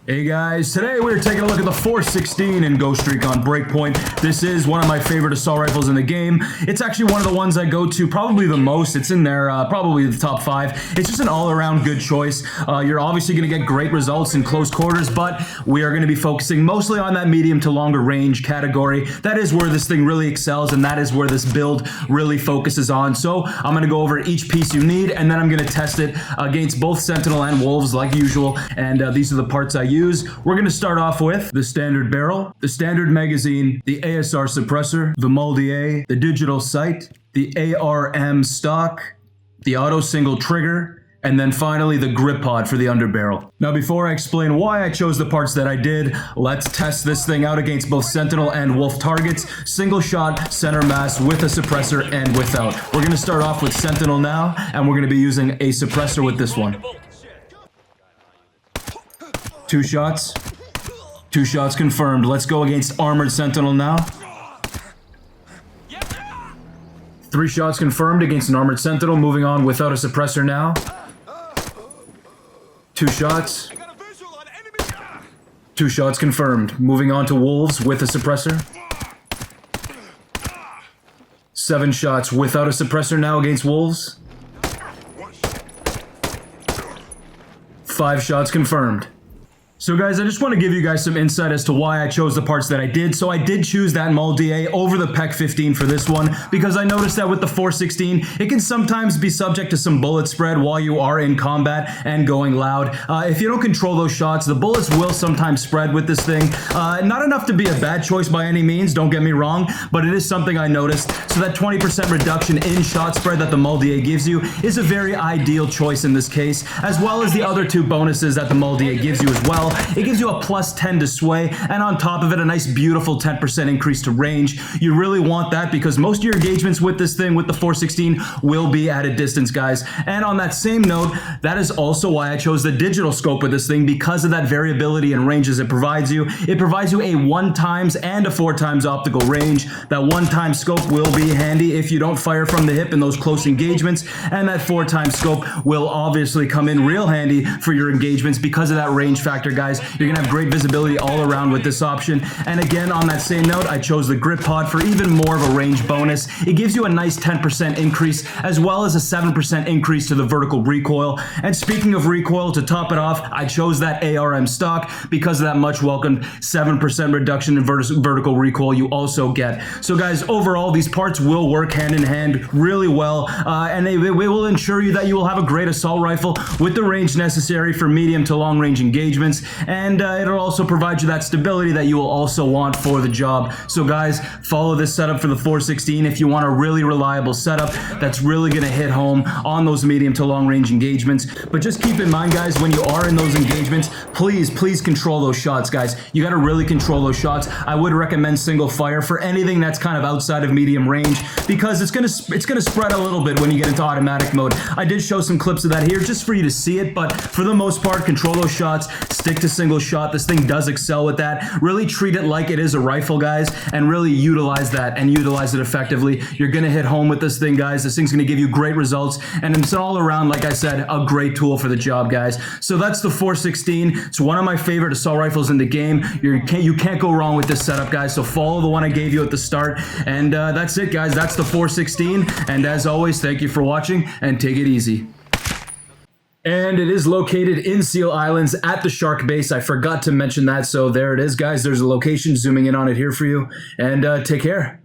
Hey guys, today we're taking a look at the 416 in Ghost Recon Breakpoint. This is one of my favorite assault rifles in the game. It's actually one of the ones I go to probably the most. It's in there, probably the top 5. It's just an all-around good choice. You're obviously going to get great results in close quarters, but we are going to be focusing mostly on that medium to longer range category. That is where this thing really excels, and that is where this build really focuses on. So I'm going to go over each piece you need, and then I'm going to test it against both Sentinel and Wolves like usual, and these are the parts I use. We're going to start off with the standard barrel, the standard magazine, the ASR suppressor, the Moldier, the digital sight, the ARM stock, the auto single trigger, and then finally the grip pod for the underbarrel. Now before I explain why I chose the parts that I did, let's test this thing out against both Sentinel and Wolf targets, single shot, center mass, with a suppressor and without. We're going to start off with Sentinel now, and we're going to be using a suppressor with this one. 2 shots. 2 shots confirmed. Let's go against Armored Sentinel now. 3 shots confirmed against an Armored Sentinel. Moving on without a suppressor now. 2 shots. 2 shots confirmed. Moving on to Wolves with a suppressor. 7 shots without a suppressor now against Wolves. 5 shots confirmed. So guys, I just want to give you guys some insight as to why I chose the parts that I did. So I did choose that Moldier over the PEC 15 for this one because I noticed that with the 416, it can sometimes be subject to some bullet spread while you are in combat and going loud. If you don't control those shots, the bullets will sometimes spread with this thing. Not enough to be a bad choice by any means, don't get me wrong, but it is something I noticed. So that 20% reduction in shot spread that the Moldier gives you is a very ideal choice in this case, as well as the other 2 bonuses that the Moldier gives you as well. It gives you a plus 10 to sway, and on top of it, a nice beautiful 10% increase to range. You really want that because most of your engagements with this thing, with the 416, will be at a distance, guys. And on that same note, that is also why I chose the digital scope with this thing, because of that variability in ranges it provides you. It provides you a 1x and a 4x optical range. That 1x scope will be handy if you don't fire from the hip in those close engagements, and that 4x scope will obviously come in real handy for your engagements because of that range factor, guys. You're gonna have great visibility all around with this option. And again, on that same note, I chose the grip pod for even more of a range bonus. It gives you a nice 10% increase, as well as a 7% increase to the vertical recoil. And speaking of recoil, to top it off, I chose that ARM stock because of that much welcomed 7% reduction in vertical recoil you also get. So guys, overall, these parts will work hand in hand really well, and they will ensure you that you will have a great assault rifle with the range necessary for medium to long range engagements, and it'll also provide you that stability that you will also want for the job. So guys, follow this setup for the 416 if you want a really reliable setup that's really going to hit home on those medium to long range engagements. But just keep in mind, guys, when you are in those engagements, please control those shots, guys. You got to really control those shots. I would recommend single fire for anything that's kind of outside of medium range, because it's gonna spread a little bit when you get into automatic mode. I did show some clips of that here just for you to see it, but for the most part, control those shots, stick to single shot. This thing does excel with that. Really treat it like it is a rifle, guys, and really utilize that and utilize it effectively. You're gonna hit home with this thing, guys. This thing's gonna give you great results, and it's all around, like I said, a great tool for the job, guys. So that's the 416. It's one of my favorite assault rifles in the game. You can't go wrong with this setup, guys. So follow the one I gave you at the start, and that's it, guys. That's the 416, and as always, thank you for watching, and take it easy. And it is located in Seal Islands at the Shark Base. I forgot to mention that, so there it is, guys. There's a location, zooming in on it here for you, and take care.